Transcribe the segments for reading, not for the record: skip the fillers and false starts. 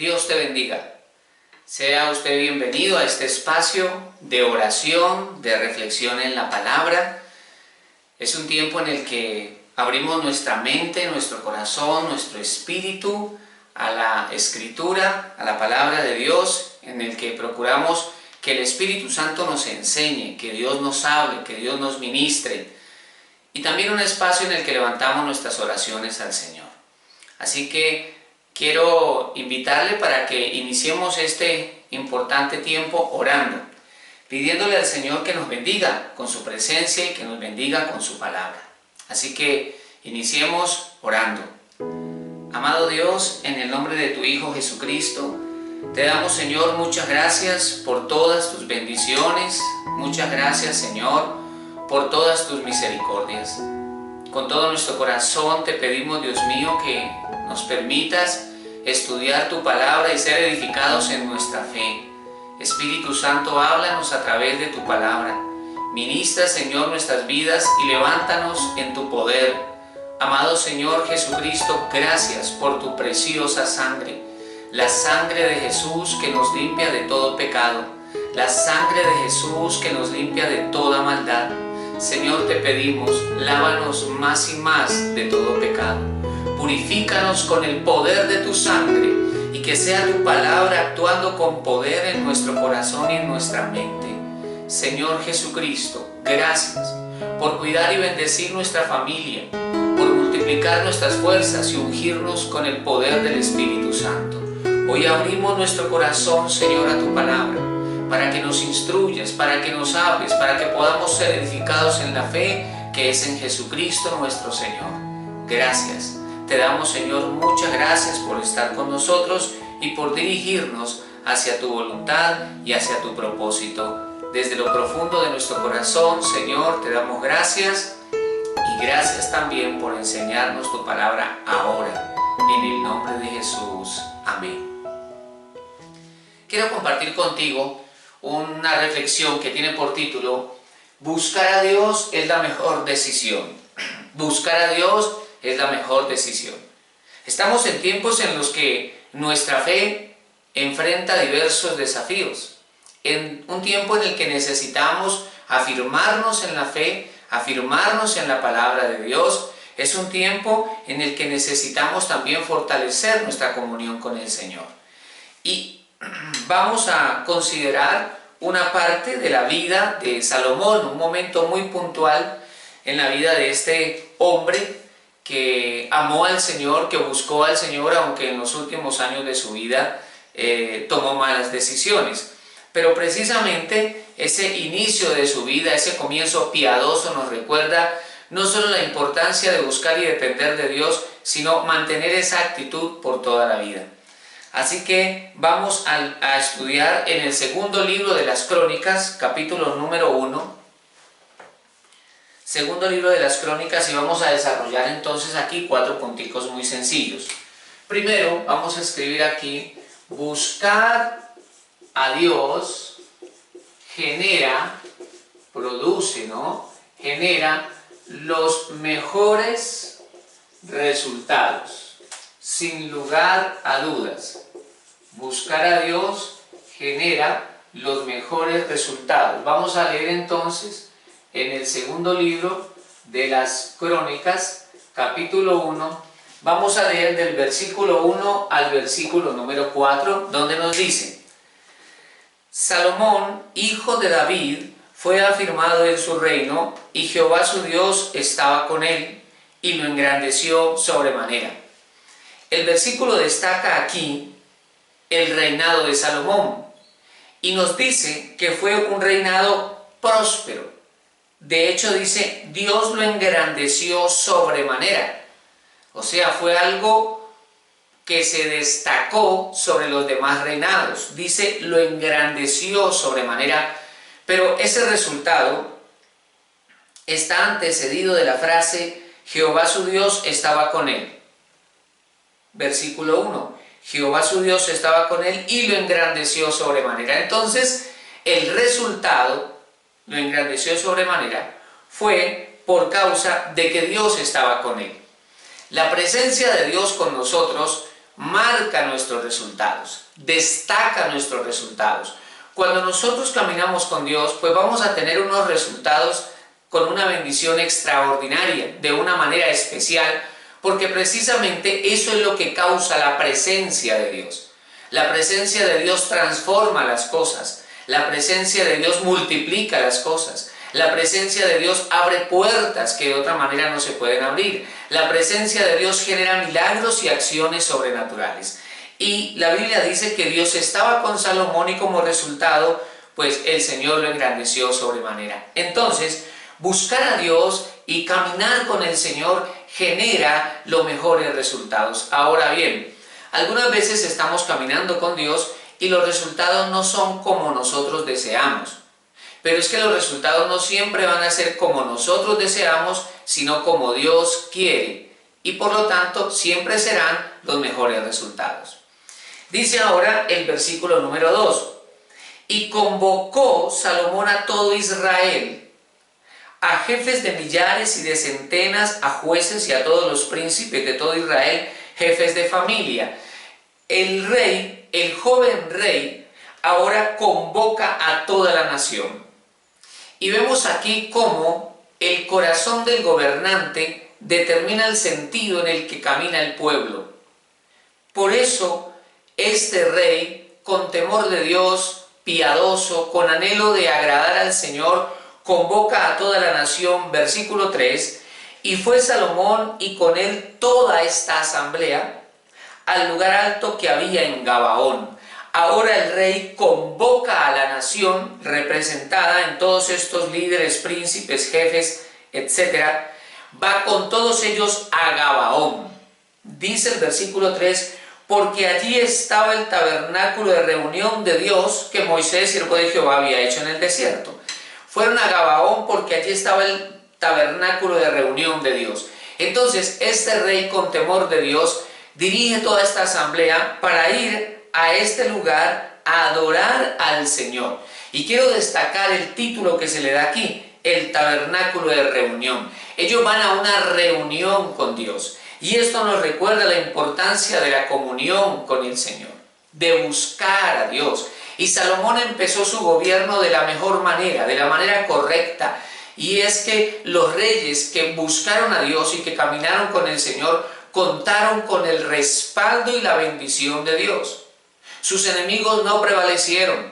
Dios te bendiga. Sea usted bienvenido a este espacio de oración, de reflexión en la palabra. Es un tiempo en el que abrimos nuestra mente, nuestro corazón, nuestro espíritu a la Escritura, a la palabra de Dios, en el que procuramos que el Espíritu Santo nos enseñe, que Dios nos hable, que Dios nos ministre. Y también un espacio en el que levantamos nuestras oraciones al Señor. Así que quiero invitarle para que iniciemos este importante tiempo orando, pidiéndole al Señor que nos bendiga con su presencia y que nos bendiga con su palabra. Así que iniciemos orando. Amado Dios, en el nombre de tu Hijo Jesucristo, te damos, Señor, muchas gracias por todas tus bendiciones. Muchas gracias, Señor, por todas tus misericordias. Con todo nuestro corazón te pedimos, Dios mío, que nos permitas estudiar tu palabra y ser edificados en nuestra fe. Espíritu Santo, háblanos a través de tu palabra. Ministra, Señor, nuestras vidas y levántanos en tu poder. Amado Señor Jesucristo, gracias por tu preciosa sangre. La sangre de Jesús que nos limpia de todo pecado. La sangre de Jesús que nos limpia de toda maldad. Señor, te pedimos, lávanos más y más de todo pecado. Purifícanos con el poder de tu sangre y que sea tu palabra actuando con poder en nuestro corazón y en nuestra mente. Señor Jesucristo, gracias por cuidar y bendecir nuestra familia, por multiplicar nuestras fuerzas y ungirnos con el poder del Espíritu Santo. Hoy abrimos nuestro corazón, Señor, a tu palabra, para que nos instruyas, para que nos hables, para que podamos ser edificados en la fe que es en Jesucristo nuestro Señor. Gracias. Te damos, Señor, muchas gracias por estar con nosotros y por dirigirnos hacia tu voluntad y hacia tu propósito. Desde lo profundo de nuestro corazón, Señor, te damos gracias y gracias también por enseñarnos tu palabra ahora. En el nombre de Jesús. Amén. Quiero compartir contigo una reflexión que tiene por título: buscar a Dios es la mejor decisión. Buscar a Dios es la mejor decisión. Estamos en tiempos en los que nuestra fe enfrenta diversos desafíos. En un tiempo en el que necesitamos afirmarnos en la fe, afirmarnos en la palabra de Dios. Es un tiempo en el que necesitamos también fortalecer nuestra comunión con el Señor. Y vamos a considerar una parte de la vida de Salomón, un momento muy puntual en la vida de este hombre que amó al Señor, que buscó al Señor, aunque en los últimos años de su vida tomó malas decisiones. Pero precisamente ese inicio de su vida, ese comienzo piadoso nos recuerda no solo la importancia de buscar y depender de Dios, sino mantener esa actitud por toda la vida. Así que vamos a estudiar en el segundo libro de las Crónicas, capítulo número 1. Segundo libro de las Crónicas, y vamos a desarrollar entonces aquí 4 punticos muy sencillos. Primero vamos a escribir aquí: buscar a Dios produce los mejores resultados, sin lugar a dudas. Buscar a Dios genera los mejores resultados. Vamos a leer entonces en el segundo libro de las Crónicas, capítulo 1, vamos a leer del versículo 1 al versículo número 4, donde nos dice: Salomón, hijo de David, fue afirmado en su reino, y Jehová su Dios estaba con él, y lo engrandeció sobremanera. El versículo destaca aquí el reinado de Salomón, y nos dice que fue un reinado próspero. De hecho dice, Dios lo engrandeció sobremanera. O sea, fue algo que se destacó sobre los demás reinados. Dice, lo engrandeció sobremanera. Pero ese resultado está antecedido de la frase, Jehová su Dios estaba con él. Versículo 1. Jehová su Dios estaba con él y lo engrandeció sobremanera. Entonces, el resultado, lo engrandeció sobremanera, fue por causa de que Dios estaba con él. La presencia de Dios con nosotros marca nuestros resultados, destaca nuestros resultados. Cuando nosotros caminamos con Dios, pues vamos a tener unos resultados con una bendición extraordinaria, de una manera especial, porque precisamente eso es lo que causa la presencia de Dios. La presencia de Dios transforma las cosas, la presencia de Dios multiplica las cosas, la presencia de Dios abre puertas que de otra manera no se pueden abrir, la presencia de Dios genera milagros y acciones sobrenaturales. Y la Biblia dice que Dios estaba con Salomón y como resultado, pues el Señor lo engrandeció sobremanera. Entonces, buscar a Dios y caminar con el Señor genera los mejores resultados. Ahora bien, algunas veces estamos caminando con Dios y los resultados no son como nosotros deseamos. Pero es que los resultados no siempre van a ser como nosotros deseamos, sino como Dios quiere. Y por lo tanto, siempre serán los mejores resultados. Dice ahora el versículo número 2. Y convocó Salomón a todo Israel, a jefes de millares y de centenas, a jueces y a todos los príncipes de todo Israel, jefes de familia. El rey, el joven rey, ahora convoca a toda la nación. Y vemos aquí cómo el corazón del gobernante determina el sentido en el que camina el pueblo. Por eso, este rey, con temor de Dios, piadoso, con anhelo de agradar al Señor, convoca a toda la nación, versículo 3, y fue Salomón y con él toda esta asamblea al lugar alto que había en Gabaón. Ahora el rey convoca a la nación representada en todos estos líderes, príncipes, jefes, etc. Va con todos ellos a Gabaón. Dice el versículo 3, porque allí estaba el tabernáculo de reunión de Dios que Moisés, siervo de Jehová, había hecho en el desierto. Fueron a Gabaón porque allí estaba el tabernáculo de reunión de Dios. Entonces este rey, con temor de Dios, dirige toda esta asamblea para ir a este lugar a adorar al Señor. Y quiero destacar el título que se le da aquí, el tabernáculo de reunión. Ellos van a una reunión con Dios. Y esto nos recuerda la importancia de la comunión con el Señor, de buscar a Dios. Y Salomón empezó su gobierno de la mejor manera, de la manera correcta. Y es que los reyes que buscaron a Dios y que caminaron con el Señor contaron con el respaldo y la bendición de Dios. Sus enemigos no prevalecieron.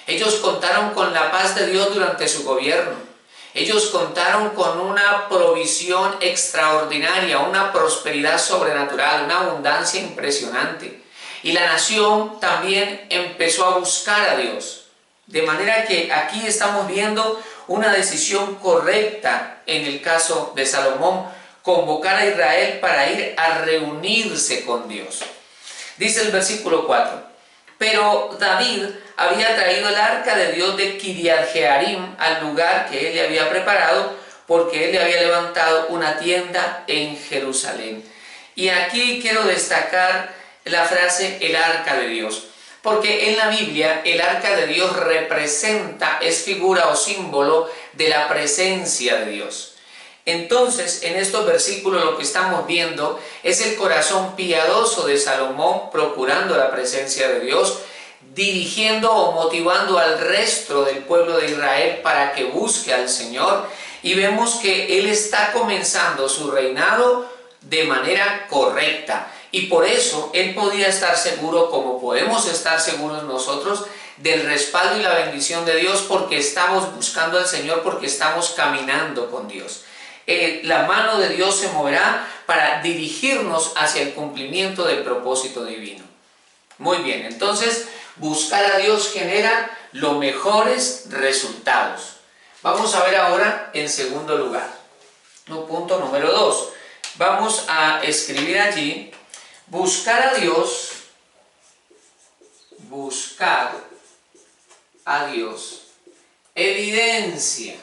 Ellos contaron con la paz de Dios durante su gobierno. Ellos contaron con una provisión extraordinaria, una prosperidad sobrenatural, una abundancia impresionante. Y la nación también empezó a buscar a Dios. De manera que aquí estamos viendo una decisión correcta en el caso de Salomón, convocar a Israel para ir a reunirse con Dios. Dice el versículo 4, pero David había traído el arca de Dios de Kiriat Jearim al lugar que él le había preparado, porque él le había levantado una tienda en Jerusalén. Y aquí quiero destacar la frase el arca de Dios, porque en la Biblia el arca de Dios representa, es figura o símbolo de la presencia de Dios. Entonces, en estos versículos lo que estamos viendo es el corazón piadoso de Salomón procurando la presencia de Dios, dirigiendo o motivando al resto del pueblo de Israel para que busque al Señor. Y vemos que él está comenzando su reinado de manera correcta. Y por eso él podía estar seguro, como podemos estar seguros nosotros, del respaldo y la bendición de Dios, porque estamos buscando al Señor, porque estamos caminando con Dios. La mano de Dios se moverá para dirigirnos hacia el cumplimiento del propósito divino. Muy bien, entonces buscar a Dios genera los mejores resultados. Vamos a ver ahora en segundo lugar, punto número 2. Vamos a escribir allí, buscar a Dios evidencia,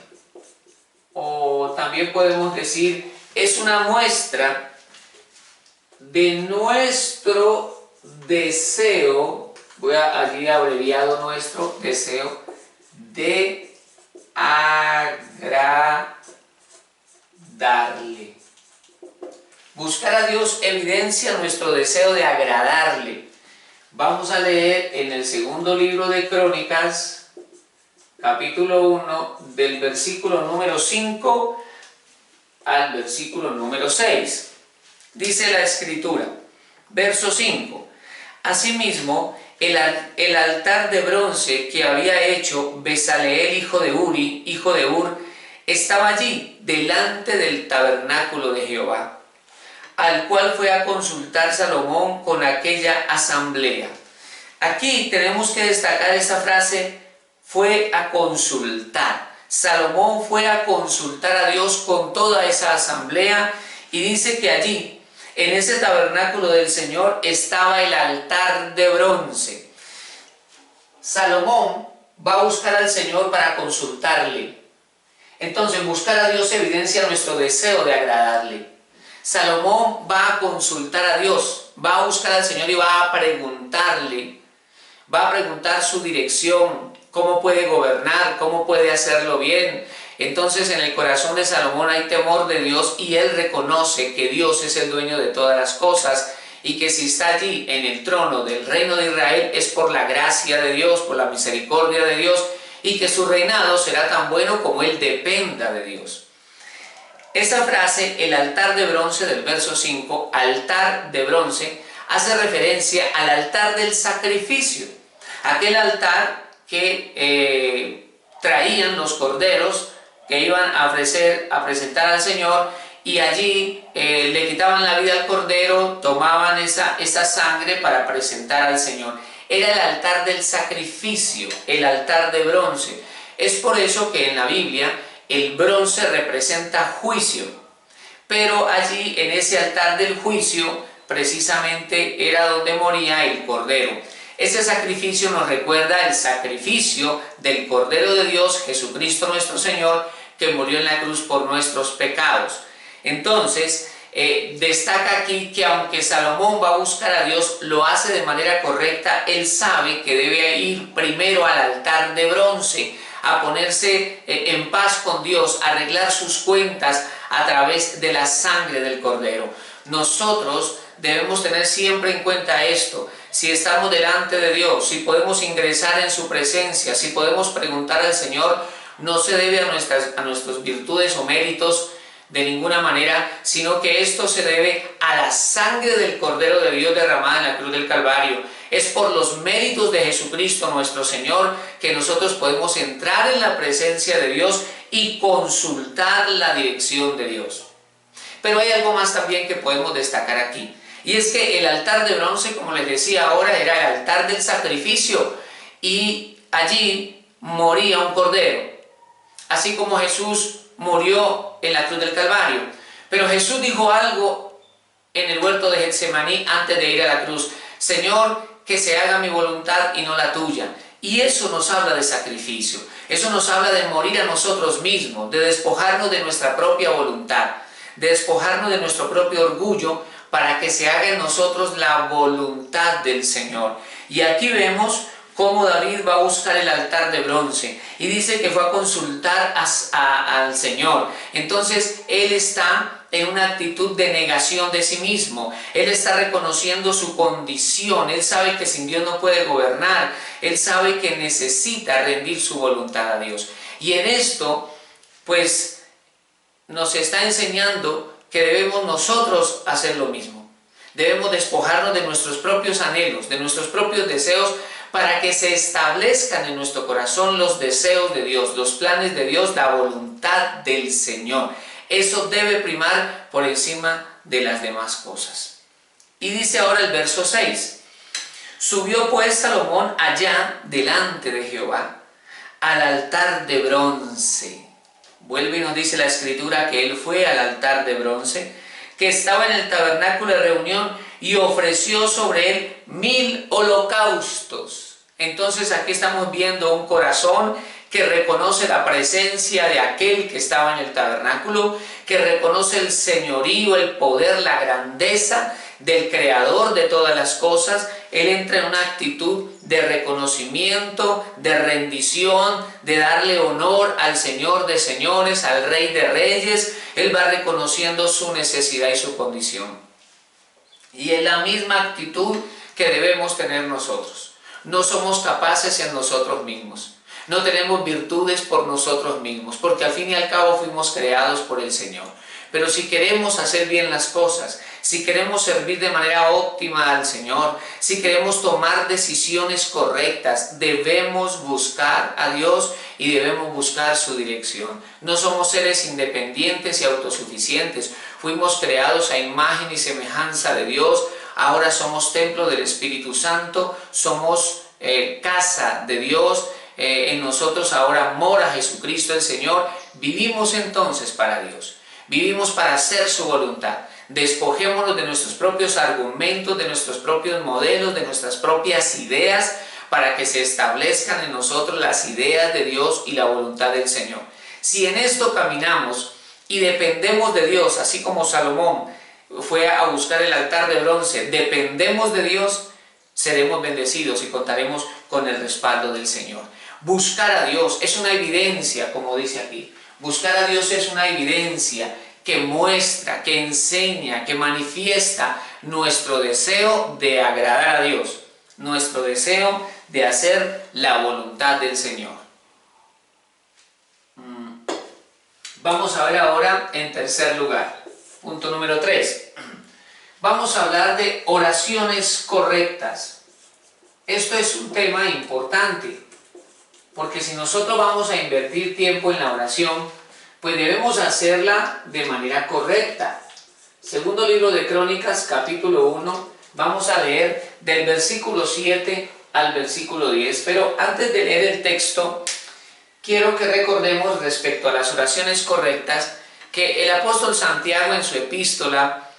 o también podemos decir, es una muestra de nuestro deseo, voy a allí abreviado nuestro deseo, de agradarle. Buscar a Dios evidencia nuestro deseo de agradarle. Vamos a leer en el segundo libro de Crónicas, capítulo 1, del versículo número 5 al versículo número 6. Dice la Escritura, verso 5. Asimismo, el altar de bronce que había hecho Bezaleel, hijo de Uri, hijo de Ur, estaba allí, delante del tabernáculo de Jehová, al cual fue a consultar Salomón con aquella asamblea. Aquí tenemos que destacar esta frase, fue a consultar. Salomón fue a consultar a Dios con toda esa asamblea y dice que allí, en ese tabernáculo del Señor, estaba el altar de bronce. Salomón va a buscar al Señor para consultarle. Entonces, buscar a Dios evidencia nuestro deseo de agradarle. Salomón va a consultar a Dios, va a buscar al Señor y va a preguntarle, va a preguntar su dirección, cómo puede gobernar, cómo puede hacerlo bien. Entonces en el corazón de Salomón hay temor de Dios y él reconoce que Dios es el dueño de todas las cosas y que si está allí en el trono del reino de Israel es por la gracia de Dios, por la misericordia de Dios y que su reinado será tan bueno como él dependa de Dios. Esta frase, el altar de bronce del verso 5, altar de bronce, hace referencia al altar del sacrificio. Aquel altar que traían los corderos que iban a presentar al Señor y allí le quitaban la vida al cordero, tomaban esa sangre para presentar al Señor. Era el altar del sacrificio, el altar de bronce. Es por eso que en la Biblia el bronce representa juicio, pero allí en ese altar del juicio precisamente era donde moría el cordero. Ese sacrificio nos recuerda el sacrificio del Cordero de Dios, Jesucristo nuestro Señor, que murió en la cruz por nuestros pecados. Entonces, destaca aquí que aunque Salomón va a buscar a Dios, lo hace de manera correcta. Él sabe que debe ir primero al altar de bronce, a ponerse en paz con Dios, a arreglar sus cuentas a través de la sangre del Cordero. Nosotros debemos tener siempre en cuenta esto. Si estamos delante de Dios, si podemos ingresar en su presencia, si podemos preguntar al Señor, no se debe a nuestras virtudes o méritos de ninguna manera, sino que esto se debe a la sangre del Cordero de Dios derramada en la cruz del Calvario. Es por los méritos de Jesucristo nuestro Señor que nosotros podemos entrar en la presencia de Dios y consultar la dirección de Dios. Pero hay algo más también que podemos destacar aquí. Y es que el altar de bronce, como les decía ahora, era el altar del sacrificio. Y allí moría un cordero. Así como Jesús murió en la cruz del Calvario. Pero Jesús dijo algo en el huerto de Getsemaní antes de ir a la cruz. Señor, que se haga mi voluntad y no la tuya. Y eso nos habla de sacrificio. Eso nos habla de morir a nosotros mismos, de despojarnos de nuestra propia voluntad, de despojarnos de nuestro propio orgullo para que se haga en nosotros la voluntad del Señor. Y aquí vemos cómo David va a buscar el altar de bronce y dice que fue a consultar al Señor. Entonces él está en una actitud de negación de sí mismo. Él está reconociendo su condición. Él sabe que sin Dios no puede gobernar. Él sabe que necesita rendir su voluntad a Dios. Y en esto, pues, nos está enseñando que debemos nosotros hacer lo mismo. Debemos despojarnos de nuestros propios anhelos, de nuestros propios deseos, para que se establezcan en nuestro corazón los deseos de Dios, los planes de Dios, la voluntad del Señor. Eso debe primar por encima de las demás cosas. Y dice ahora el verso 6. Subió pues Salomón allá delante de Jehová al altar de bronce. Vuelve y nos dice la Escritura que él fue al altar de bronce, que estaba en el tabernáculo de reunión y ofreció sobre él 1000 holocaustos. Entonces aquí estamos viendo un corazón que reconoce la presencia de aquel que estaba en el tabernáculo, que reconoce el señorío, el poder, la grandeza del Creador de todas las cosas. él entra en una actitud de reconocimiento, de rendición, de darle honor al Señor de señores, al Rey de reyes. Él va reconociendo su necesidad y su condición. Y es la misma actitud que debemos tener nosotros. No somos capaces en nosotros mismos. No tenemos virtudes por nosotros mismos, porque al fin y al cabo fuimos creados por el Señor. Pero si queremos hacer bien las cosas, si queremos servir de manera óptima al Señor, si queremos tomar decisiones correctas, debemos buscar a Dios y debemos buscar su dirección. No somos seres independientes y autosuficientes. Fuimos creados a imagen y semejanza de Dios. Ahora somos templo del Espíritu Santo, somos casa de Dios. En nosotros ahora mora Jesucristo el Señor. Vivimos entonces para Dios. Vivimos para hacer su voluntad. Despojémonos de nuestros propios argumentos, de nuestros propios modelos, de nuestras propias ideas, para que se establezcan en nosotros las ideas de Dios y la voluntad del Señor. Si en esto caminamos y dependemos de Dios, así como Salomón fue a buscar el altar de bronce, dependemos de Dios, seremos bendecidos y contaremos con el respaldo del Señor. Buscar a Dios es una evidencia, como dice aquí. Buscar a Dios es una evidencia que muestra, que enseña, que manifiesta nuestro deseo de agradar a Dios, nuestro deseo de hacer la voluntad del Señor. Vamos a ver ahora en tercer lugar, punto número 3. Vamos a hablar de oraciones correctas. Esto es un tema importante, porque si nosotros vamos a invertir tiempo en la oración, pues debemos hacerla de manera correcta. Segundo libro de Crónicas, capítulo 1, vamos a leer del versículo 7 al versículo 10. Pero antes de leer el texto, quiero que recordemos respecto a las oraciones correctas que el apóstol Santiago en su epístola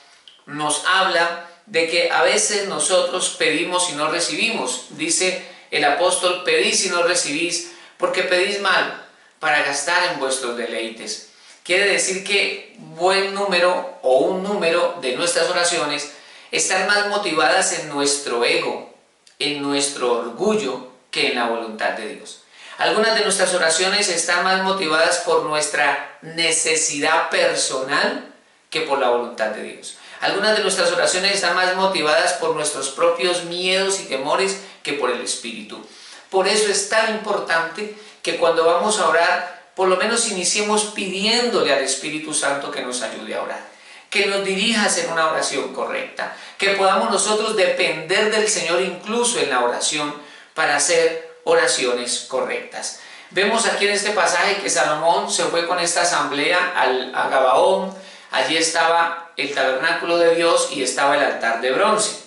nos habla de que a veces nosotros pedimos y no recibimos. Dice el apóstol: pedís y no recibís, porque pedís mal, para gastar en vuestros deleites. Quiere decir que buen número o un número de nuestras oraciones están más motivadas en nuestro ego, en nuestro orgullo, que en la voluntad de Dios. Algunas de nuestras oraciones están más motivadas por nuestra necesidad personal que por la voluntad de Dios. Algunas de nuestras oraciones están más motivadas por nuestros propios miedos y temores que por el Espíritu. Por eso es tan importante que cuando vamos a orar, por lo menos iniciemos pidiéndole al Espíritu Santo que nos ayude a orar, que nos dirija a hacer una oración correcta, que podamos nosotros depender del Señor incluso en la oración para hacer oraciones correctas. Vemos aquí en este pasaje que Salomón se fue con esta asamblea a Gabaón. Allí estaba el tabernáculo de Dios y estaba el altar de bronce.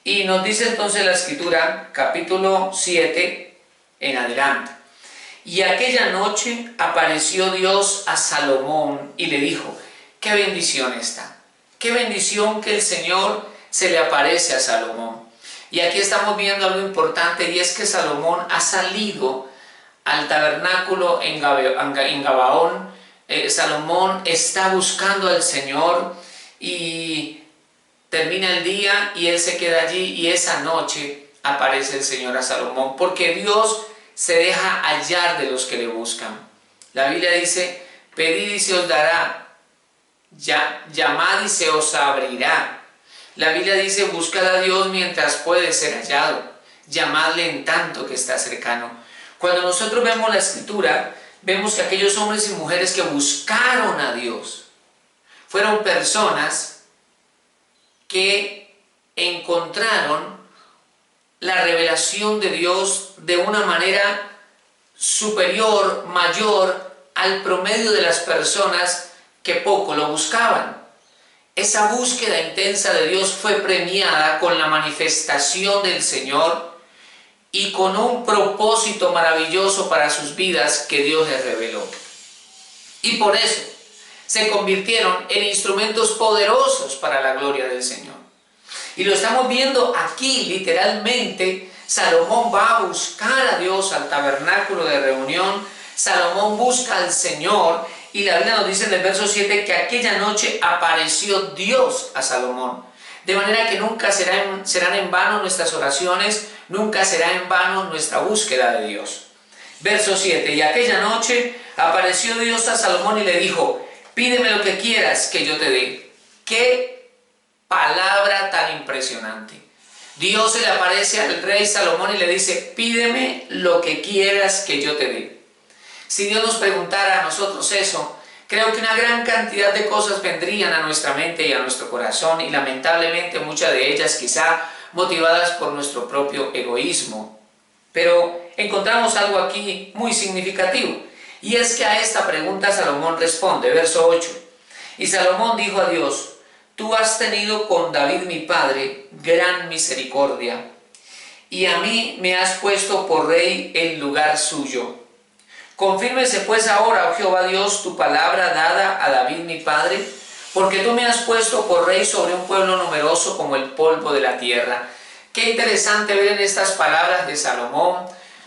Y nos dice entonces la Escritura, capítulo 7 en adelante: y aquella noche apareció Dios a Salomón y le dijo. ¡Qué bendición esta! ¡Qué bendición que el Señor se le aparece a Salomón! Y aquí estamos viendo algo importante, y es que Salomón ha salido al tabernáculo en Gabaón. Salomón está buscando al Señor y termina el día y él se queda allí, y esa noche aparece el Señor a Salomón, porque Dios se deja hallar de los que le buscan. La Biblia dice: pedid y se os dará, llamad y se os abrirá. La Biblia dice: buscad a Dios mientras puede ser hallado, llamadle en tanto que está cercano. Cuando nosotros vemos la Escritura, vemos que aquellos hombres y mujeres que buscaron a Dios fueron personas que encontraron la revelación de Dios de una manera superior, mayor al promedio de las personas que poco lo buscaban. Esa búsqueda intensa de Dios fue premiada con la manifestación del Señor y con un propósito maravilloso para sus vidas que Dios les reveló. Y por eso se convirtieron en instrumentos poderosos para la gloria del Señor. Y lo estamos viendo aquí literalmente. Salomón va a buscar a Dios al tabernáculo de reunión. Salomón busca al Señor, y la Biblia nos dice en el verso 7 que aquella noche apareció Dios a Salomón. De manera que nunca serán en vano nuestras oraciones, nunca será en vano nuestra búsqueda de Dios. Verso 7, y aquella noche apareció Dios a Salomón y le dijo, pídeme lo que quieras que yo te dé. ¡Qué palabra tan impresionante! Dios se le aparece al rey Salomón y le dice, pídeme lo que quieras que yo te dé. Si Dios nos preguntara a nosotros eso, creo que una gran cantidad de cosas vendrían a nuestra mente y a nuestro corazón, y lamentablemente muchas de ellas quizá motivadas por nuestro propio egoísmo. Pero encontramos algo aquí muy significativo, y es que a esta pregunta Salomón responde, verso 8. Y Salomón dijo a Dios, tú has tenido con David mi padre gran misericordia, y a mí me has puesto por rey en lugar suyo. Confírmese pues ahora, oh Jehová Dios, tu palabra dada a David mi padre, porque tú me has puesto por rey sobre un pueblo numeroso como el polvo de la tierra. Qué interesante ver en estas palabras de Salomón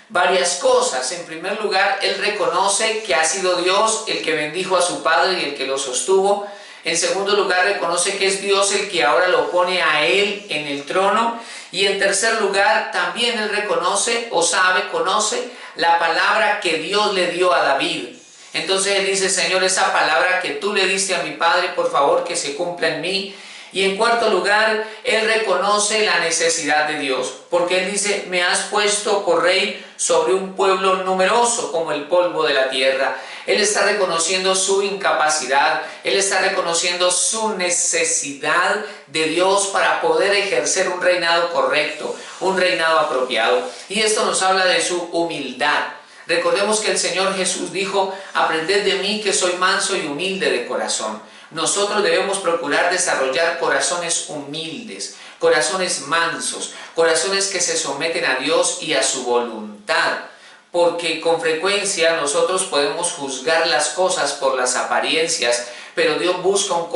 varias cosas. En primer lugar, él reconoce que ha sido Dios el que bendijo a su padre y el que lo sostuvo. En segundo lugar, reconoce que es Dios el que ahora lo pone a él en el trono. Y en tercer lugar, también él reconoce o conoce la palabra que Dios le dio a David. Entonces él dice, Señor, esa palabra que tú le diste a mi padre, por favor, que se cumpla en mí. Y en cuarto lugar, él reconoce la necesidad de Dios, porque él dice, me has puesto por rey sobre un pueblo numeroso como el polvo de la tierra. Él está reconociendo su incapacidad, él está reconociendo su necesidad de Dios para poder ejercer un reinado correcto, un reinado apropiado. Y esto nos habla de su humildad. Recordemos que el Señor Jesús dijo, aprended de mí que soy manso y humilde de corazón. Nosotros debemos procurar desarrollar corazones humildes, corazones mansos, corazones que se someten a Dios y a su voluntad. Porque con frecuencia nosotros podemos juzgar las cosas por las apariencias, pero Dios busca un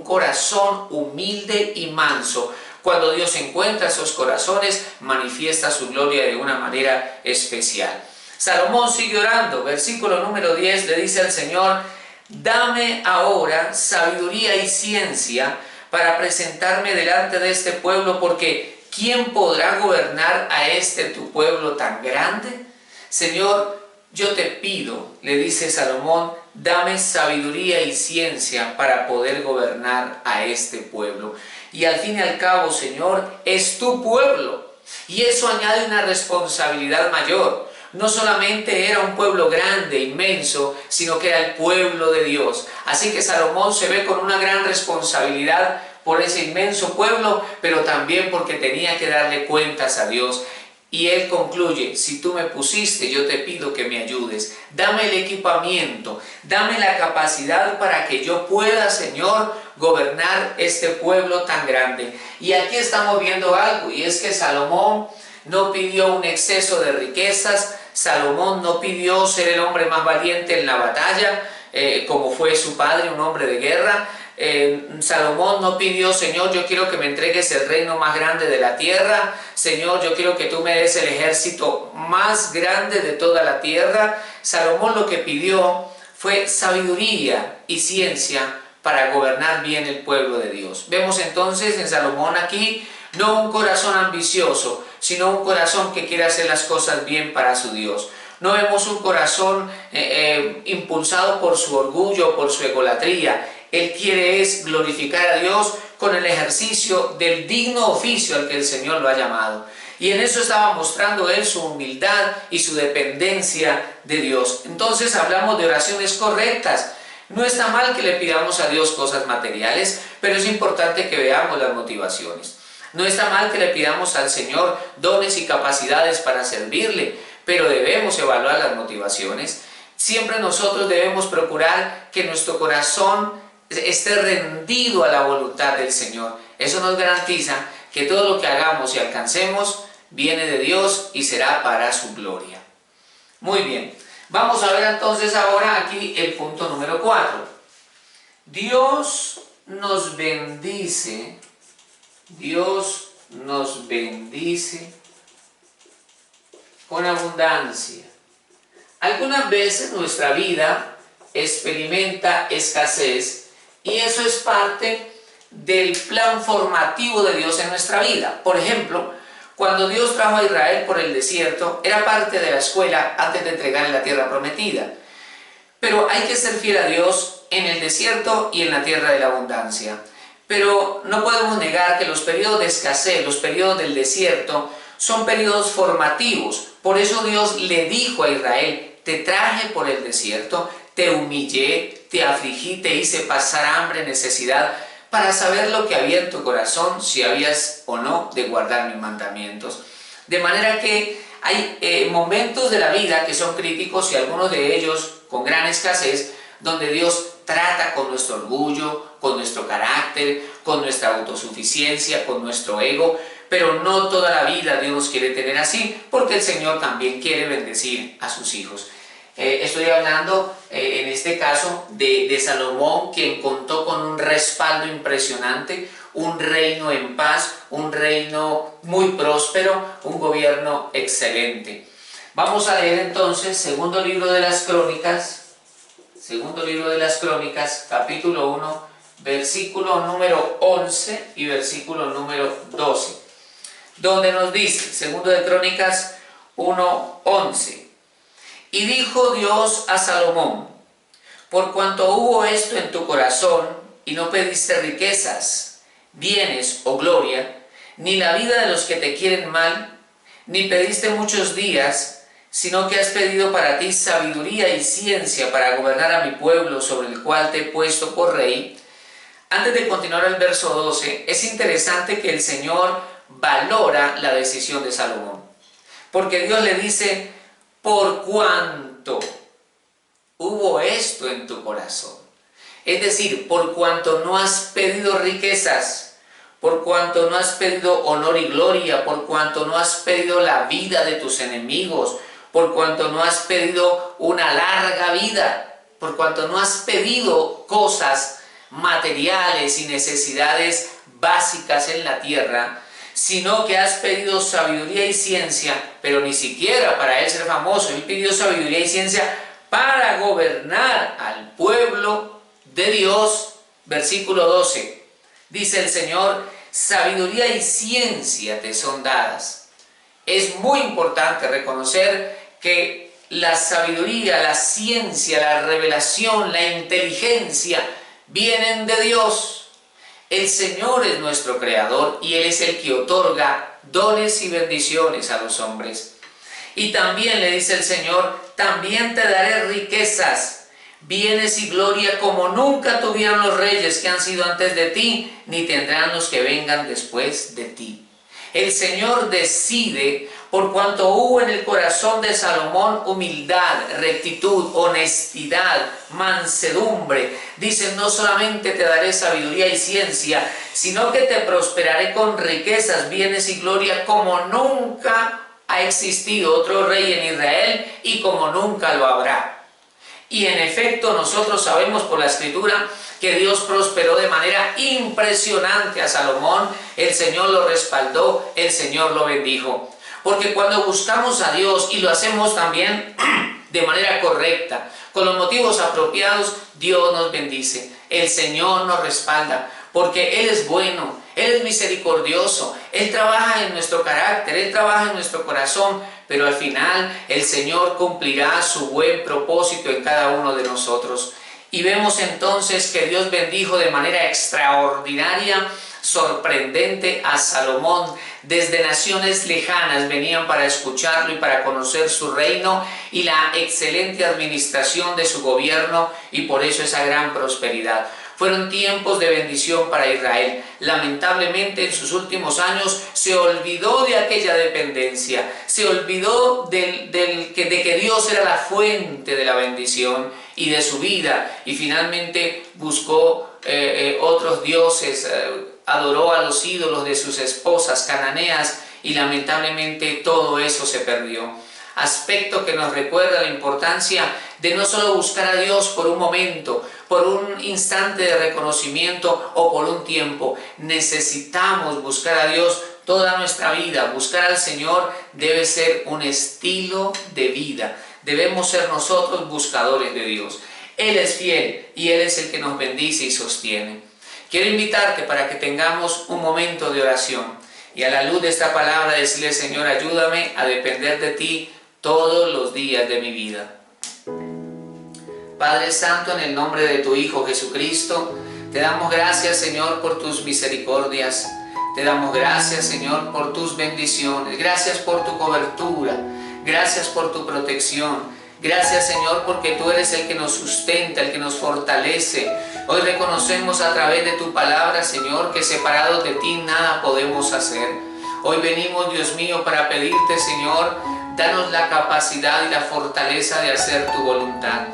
corazón humilde y manso. Cuando Dios encuentra esos corazones, manifiesta su gloria de una manera especial. Salomón sigue orando, versículo número 10, le dice al Señor, dame ahora sabiduría y ciencia para presentarme delante de este pueblo, porque ¿quién podrá gobernar a este tu pueblo tan grande? Señor, yo te pido, le dice Salomón, dame sabiduría y ciencia para poder gobernar a este pueblo. Y al fin y al cabo, Señor, es tu pueblo. Y eso añade una responsabilidad mayor. No solamente era un pueblo grande, inmenso, sino que era el pueblo de Dios. Así que Salomón se ve con una gran responsabilidad por ese inmenso pueblo, pero también porque tenía que darle cuentas a Dios. Y él concluye, si tú me pusiste, yo te pido que me ayudes. Dame el equipamiento, dame la capacidad para que yo pueda, Señor, gobernar este pueblo tan grande. Y aquí estamos viendo algo, y es que Salomón no pidió un exceso de riquezas, Salomón no pidió ser el hombre más valiente en la batalla, como fue su padre, un hombre de guerra. Salomón no pidió, Señor, yo quiero que me entregues el reino más grande de la tierra. Señor, yo quiero que tú me des el ejército más grande de toda la tierra. Salomón lo que pidió fue sabiduría y ciencia para gobernar bien el pueblo de Dios. Vemos entonces en Salomón aquí no un corazón ambicioso, sino un corazón que quiere hacer las cosas bien para su Dios. No vemos un corazón impulsado por su orgullo, por su egolatría. Él quiere es glorificar a Dios con el ejercicio del digno oficio al que el Señor lo ha llamado. Y en eso estaba mostrando él su humildad y su dependencia de Dios. Entonces hablamos de oraciones correctas. No está mal que le pidamos a Dios cosas materiales, pero es importante que veamos las motivaciones. No está mal que le pidamos al Señor dones y capacidades para servirle, pero debemos evaluar las motivaciones. Siempre nosotros debemos procurar que nuestro corazón esté rendido a la voluntad del Señor. Eso nos garantiza que todo lo que hagamos y alcancemos viene de Dios y será para su gloria. Muy bien, vamos a ver entonces ahora aquí el punto número 4. Dios nos bendice con abundancia. Algunas veces nuestra vida experimenta escasez y eso es parte del plan formativo de Dios en nuestra vida. Por ejemplo, cuando Dios trajo a Israel por el desierto, era parte de la escuela antes de entregarle la tierra prometida. Pero hay que ser fiel a Dios en el desierto y en la tierra de la abundancia. Pero no podemos negar que los periodos de escasez, los periodos del desierto, son periodos formativos. Por eso Dios le dijo a Israel: te traje por el desierto, te humillé, te afligí, te hice pasar hambre, necesidad, para saber lo que había en tu corazón, si habías o no de guardar mis mandamientos. De manera que hay momentos de la vida que son críticos, y algunos de ellos con gran escasez, donde Dios trata con nuestro orgullo, con nuestro carácter, con nuestra autosuficiencia, con nuestro ego, pero no toda la vida Dios nos quiere tener así, porque el Señor también quiere bendecir a sus hijos. Estoy hablando en este caso de Salomón, quien contó con un respaldo impresionante, un reino en paz, un reino muy próspero, un gobierno excelente. Vamos a leer entonces segundo libro de las Crónicas, capítulo 1, versículo número 11 y versículo número 12, donde nos dice, segundo de Crónicas 1, 11. Y dijo Dios a Salomón: por cuanto hubo esto en tu corazón, y no pediste riquezas, bienes o gloria, ni la vida de los que te quieren mal, ni pediste muchos días, sino que has pedido para ti sabiduría y ciencia para gobernar a mi pueblo sobre el cual te he puesto por rey. Antes de continuar el verso 12, es interesante que el Señor valora la decisión de Salomón, porque Dios le dice: por cuanto hubo esto en tu corazón. Es decir, por cuanto no has pedido riquezas, por cuanto no has pedido honor y gloria, por cuanto no has pedido la vida de tus enemigos, por cuanto no has pedido una larga vida, por cuanto no has pedido cosas materiales y necesidades básicas en la tierra, sino que has pedido sabiduría y ciencia, pero ni siquiera para él ser famoso. Él pidió sabiduría y ciencia para gobernar al pueblo de Dios. Versículo 12, dice el Señor: sabiduría y ciencia te son dadas. Es muy importante reconocer que la sabiduría, la ciencia, la revelación, la inteligencia vienen de Dios. El Señor es nuestro creador y Él es el que otorga dones y bendiciones a los hombres. Y también le dice el Señor: también te daré riquezas, bienes y gloria como nunca tuvieron los reyes que han sido antes de ti, ni tendrán los que vengan después de ti. El Señor decide, por cuanto hubo en el corazón de Salomón humildad, rectitud, honestidad, mansedumbre. Dice: no solamente te daré sabiduría y ciencia, sino que te prosperaré con riquezas, bienes y gloria como nunca ha existido otro rey en Israel y como nunca lo habrá. Y en efecto nosotros sabemos por la Escritura que Dios prosperó de manera impresionante a Salomón. El Señor lo respaldó, el Señor lo bendijo. Porque cuando buscamos a Dios y lo hacemos también de manera correcta, con los motivos apropiados, Dios nos bendice. El Señor nos respalda, porque Él es bueno, Él es misericordioso, Él trabaja en nuestro carácter, Él trabaja en nuestro corazón, pero al final el Señor cumplirá su buen propósito en cada uno de nosotros. Y vemos entonces que Dios bendijo de manera extraordinaria, sorprendente a Salomón. Desde naciones lejanas venían para escucharlo y para conocer su reino y la excelente administración de su gobierno, y por eso esa gran prosperidad. Fueron tiempos de bendición para Israel. Lamentablemente en sus últimos años se olvidó de aquella dependencia, se olvidó de que Dios era la fuente de la bendición y de su vida, y finalmente buscó otros dioses, adoró a los ídolos de sus esposas cananeas, y lamentablemente todo eso se perdió. Aspecto que nos recuerda la importancia de no solo buscar a Dios por un momento, por un instante de reconocimiento o por un tiempo. Necesitamos buscar a Dios toda nuestra vida. Buscar al Señor debe ser un estilo de vida. Debemos ser nosotros buscadores de Dios. Él es fiel y Él es el que nos bendice y sostiene. Quiero invitarte para que tengamos un momento de oración y a la luz de esta palabra decirle: Señor, ayúdame a depender de ti todos los días de mi vida. Padre Santo, en el nombre de tu Hijo Jesucristo, te damos gracias, Señor, por tus misericordias. Te damos gracias, Señor, por tus bendiciones. Gracias por tu cobertura. Gracias por tu protección. Gracias, Señor, porque tú eres el que nos sustenta, el que nos fortalece. Hoy reconocemos a través de tu palabra, Señor, que separados de ti nada podemos hacer. Hoy venimos, Dios mío, para pedirte, Señor, danos la capacidad y la fortaleza de hacer tu voluntad.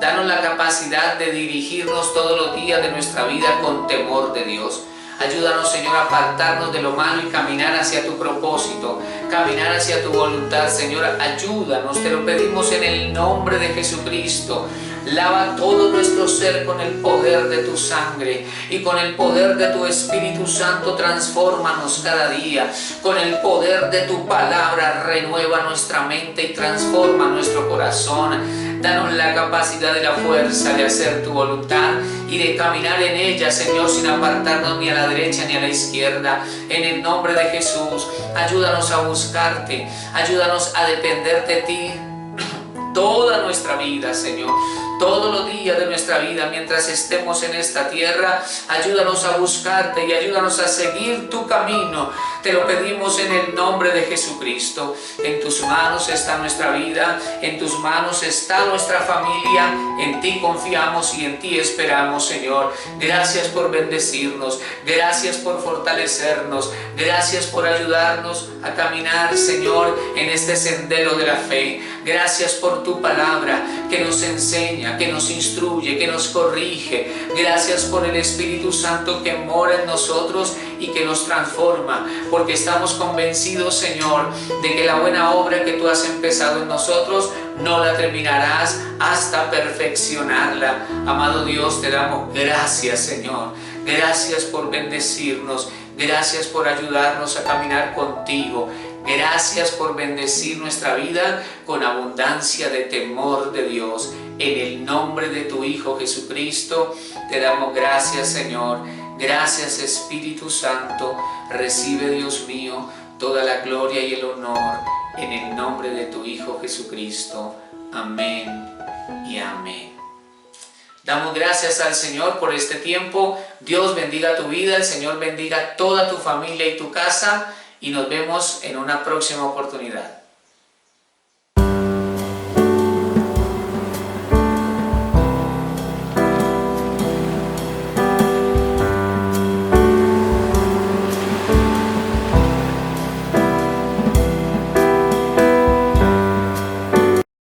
Danos la capacidad de dirigirnos todos los días de nuestra vida con temor de Dios. Ayúdanos, Señor, a apartarnos de lo malo y caminar hacia tu propósito, caminar hacia tu voluntad. Señor, ayúdanos, te lo pedimos en el nombre de Jesucristo. Lava todo nuestro ser con el poder de tu sangre y con el poder de tu Espíritu Santo. Transfórmanos cada día. Con el poder de tu palabra renueva nuestra mente y transforma nuestro corazón. Danos la capacidad de la fuerza de hacer tu voluntad y de caminar en ella, Señor, sin apartarnos ni a la derecha ni a la izquierda. En el nombre de Jesús, ayúdanos a buscarte, ayúdanos a depender de ti toda nuestra vida, Señor. Todos los días de nuestra vida, mientras estemos en esta tierra, ayúdanos a buscarte y ayúdanos a seguir tu camino. Te lo pedimos en el nombre de Jesucristo. En tus manos está nuestra vida, en tus manos está nuestra familia. En ti confiamos y en ti esperamos, Señor. Gracias por bendecirnos, gracias por fortalecernos, gracias por ayudarnos a caminar, Señor, en este sendero de la fe. Gracias por tu palabra que nos enseña, que nos instruye, que nos corrige. Gracias por el Espíritu Santo que mora en nosotros y que nos transforma, porque estamos convencidos, Señor, de que la buena obra que tú has empezado en nosotros no la terminarás hasta perfeccionarla. Amado Dios, te damos gracias, Señor. Gracias por bendecirnos. Gracias por ayudarnos a caminar contigo. Gracias por bendecir nuestra vida con abundancia de temor de Dios. En el nombre de tu Hijo Jesucristo te damos gracias, Señor. Gracias, Espíritu Santo. Recibe, Dios mío, toda la gloria y el honor en el nombre de tu Hijo Jesucristo. Amén y amén. Damos gracias al Señor por este tiempo. Dios bendiga tu vida, el Señor bendiga toda tu familia y tu casa. Y nos vemos en una próxima oportunidad.